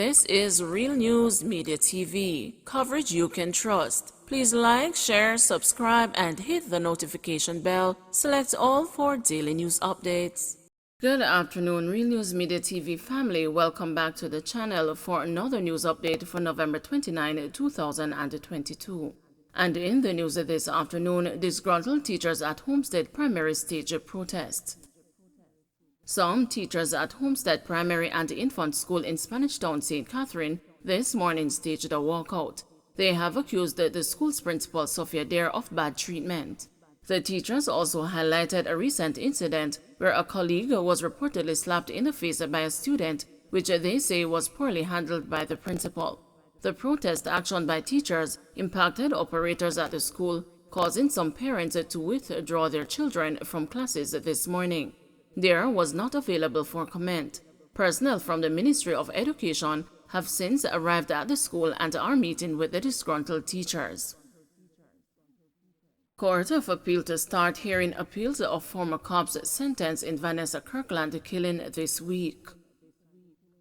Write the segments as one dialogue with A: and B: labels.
A: This is Real News Media TV, coverage you can trust. Please like, share, subscribe, and hit the notification bell. Select all for daily news updates. Good afternoon, Real News Media TV family. Welcome back to the channel for another news update for November 29, 2022. And in the news this afternoon, disgruntled teachers at Homestead Primary stage protest. Some teachers at Homestead Primary and Infant School in Spanish Town, St. Catherine, this morning staged a walkout. They have accused the school's principal, Sophia Dare, of bad treatment. The teachers also highlighted a recent incident where a colleague was reportedly slapped in the face by a student, which they say was poorly handled by the principal. The protest action by teachers impacted operators at the school, causing some parents to withdraw their children from classes this morning. Dare was not available for comment. Personnel from the Ministry of Education have since arrived at the school and are meeting with the disgruntled teachers. Court of Appeal to start hearing appeals of former cops sentenced in Vanessa Kirkland killing this week.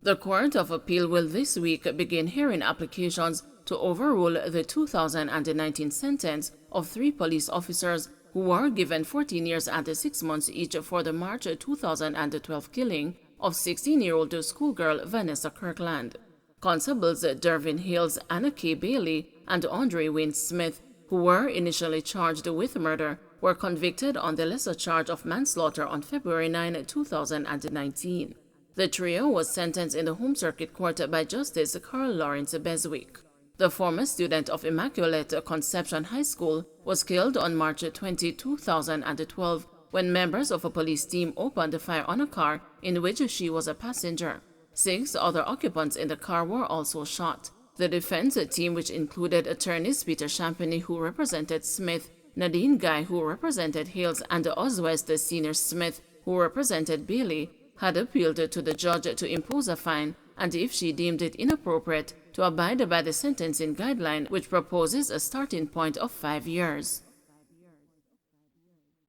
A: The Court of Appeal will this week begin hearing applications to overrule the 2019 sentence of 3 police officers who were given 14 years and 6 months each for the March 2012 killing of 16-year-old schoolgirl Vanessa Kirkland. Constables Dervin Hales, Anna K. Bailey, and Andre Wayne Smith, who were initially charged with murder, were convicted on the lesser charge of manslaughter on February 9, 2019. The trio was sentenced in the Home Circuit Court by Justice Carl Lawrence Beswick. The former student of Immaculate Conception High School was killed on March 20, 2012 when members of a police team opened fire on a car in which she was a passenger. 6 other occupants in the car were also shot. The defense team, which included attorneys Peter Champagny, who represented Smith, Nadine Guy, who represented Hales, and Oswest Senior Smith, who represented Bailey, had appealed to the judge to impose a fine and, if she deemed it inappropriate, to abide by the sentencing guideline, which proposes a starting point of 5 years.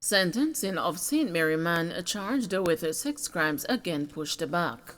A: Sentencing of St. Mary man charged with sex crimes again pushed back.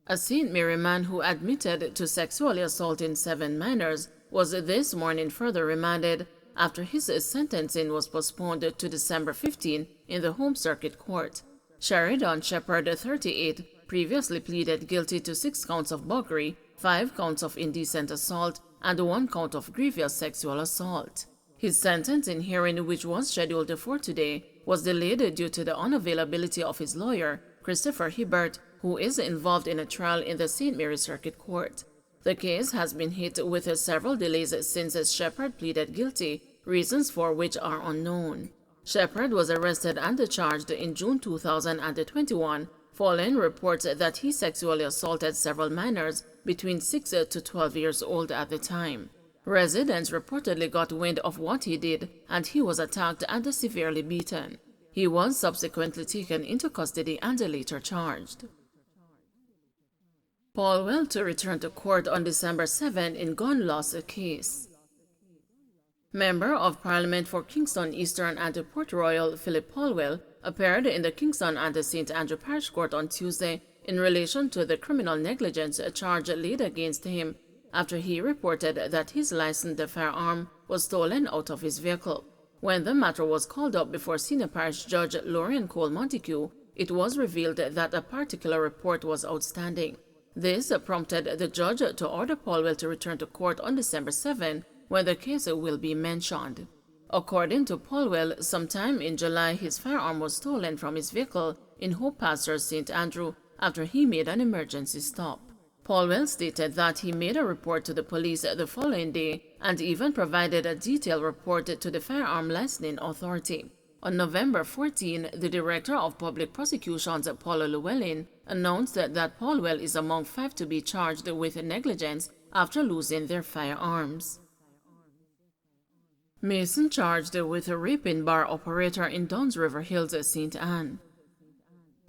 A: A St. Mary man who admitted to sexually assaulting 7 minors was this morning further remanded after his sentencing was postponed to December 15 in the Home Circuit Court. Sheridan Shepherd, 38, previously pleaded guilty to 6 counts of buggery, 5 counts of indecent assault, and 1 count of grievous sexual assault. His sentencing hearing, which was scheduled for today, was delayed due to the unavailability of his lawyer, Christopher Hibbert, who is involved in a trial in the St. Mary Circuit Court. The case has been hit with several delays since Shepherd pleaded guilty, reasons for which are unknown. Shepherd was arrested and charged in June 2021, following reports that he sexually assaulted several minors between 6 to 12 years old at the time. Residents reportedly got wind of what he did, and he was attacked and severely beaten. He was subsequently taken into custody and later charged. Paulwell to return to court on December 7 in gun loss case. Member of Parliament for Kingston Eastern and Port Royal Philip Paulwell appeared in the Kingston and St. Andrew Parish Court on Tuesday in relation to the criminal negligence charge laid against him after he reported that his licensed firearm was stolen out of his vehicle. When the matter was called up before Senior Parish Judge Lorraine Cole Montague, it was revealed that a particular report was outstanding. This prompted the judge to order Paulwell to return to court on December 7, when the case will be mentioned. According to Paulwell, sometime in July, his firearm was stolen from his vehicle in Hope Pastures, St. Andrew, after he made an emergency stop. Paulwell stated that he made a report to the police the following day and even provided a detailed report to the Firearm Licensing Authority. On November 14, the Director of Public Prosecutions, Paula Llewellyn, announced that Paulwell is among 5 to be charged with negligence after losing their firearms. Mason charged with raping bar operator in Downs River Hills, St. Anne.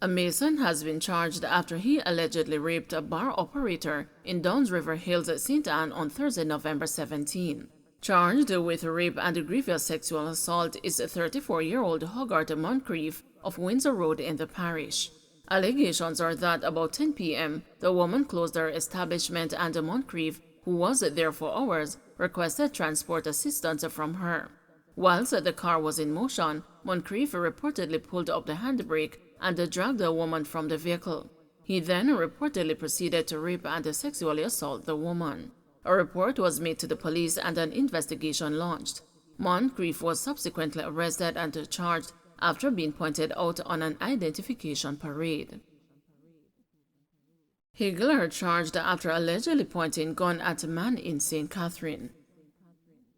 A: A Mason has been charged after he allegedly raped a bar operator in Downs River Hills, St. Anne on Thursday, November 17. Charged with rape and grievous sexual assault is 34-year-old Hogarth Moncrief of Windsor Road in the parish. Allegations are that about 10 p.m., the woman closed her establishment and Moncrief, who was there for hours, requested transport assistance from her. Whilst the car was in motion, Moncrief reportedly pulled up the handbrake and dragged the woman from the vehicle. He then reportedly proceeded to rape and sexually assault the woman. A report was made to the police and an investigation launched. Moncrief was subsequently arrested and charged after being pointed out on an identification parade. Higgler charged after allegedly pointing gun at man in St. Catherine.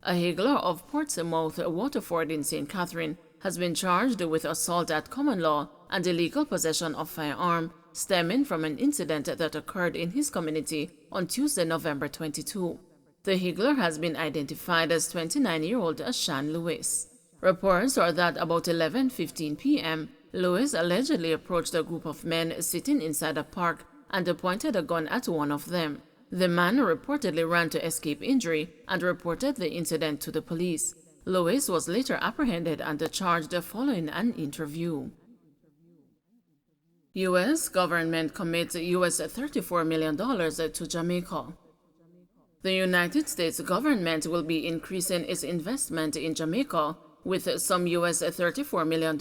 A: A Higgler of Portsmouth, Waterford in St. Catherine has been charged with assault at common law and illegal possession of firearm stemming from an incident that occurred in his community on Tuesday, November 22. The Higgler has been identified as 29-year-old Shan Lewis. Reports are that about 11:15 p.m., Lewis allegedly approached a group of men sitting inside a park and pointed a gun at one of them. The man reportedly ran to escape injury and reported the incident to the police. Lewis was later apprehended and charged following an interview. U.S. government commits U.S. $34 million to Jamaica. The United States government will be increasing its investment in Jamaica with some U.S. $34 million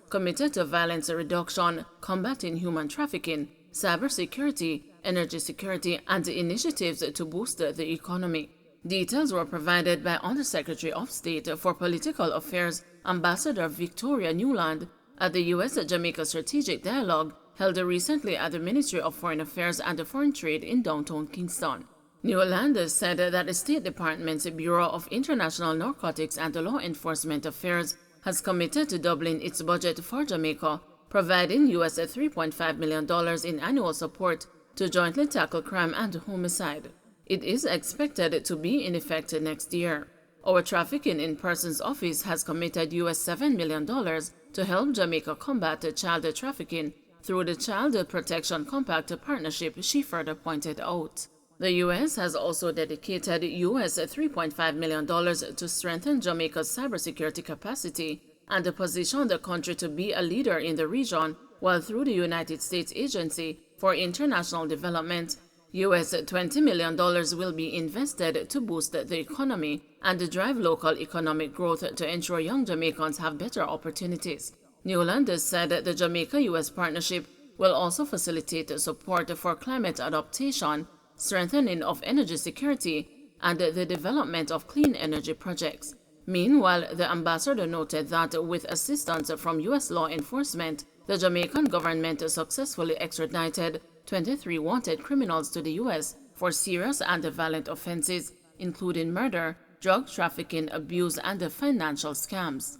A: committed to violence reduction, combating human trafficking, cybersecurity, energy security, and initiatives to boost the economy. Details were provided by Undersecretary of State for Political Affairs Ambassador Victoria Newland at the U.S.-Jamaica Strategic Dialogue held recently at the Ministry of Foreign Affairs and Foreign Trade in downtown Kingston. Newland said that the State Department's Bureau of International Narcotics and Law Enforcement Affairs has committed to doubling its budget for Jamaica, providing U.S. $3.5 million in annual support to jointly tackle crime and homicide. It is expected to be in effect next year. Our Trafficking in Persons Office has committed U.S. $7 million to help Jamaica combat child trafficking through the Child Protection Compact partnership, she further pointed out. The U.S. has also dedicated U.S. $3.5 million to strengthen Jamaica's cybersecurity capacity and position the country to be a leader in the region, while through the United States Agency for International Development, U.S. $20 million will be invested to boost the economy and drive local economic growth to ensure young Jamaicans have better opportunities. Newland said the Jamaica-U.S. partnership will also facilitate support for climate adaptation, strengthening of energy security, and the development of clean energy projects. Meanwhile, the ambassador noted that with assistance from U.S. law enforcement, the Jamaican government successfully extradited 23 wanted criminals to the U.S. for serious and violent offenses, including murder, drug trafficking, abuse, and financial scams.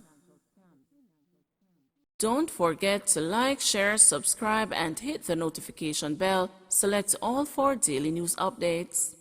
A: Don't forget to like, share, subscribe, and hit the notification bell. Select all for daily news updates.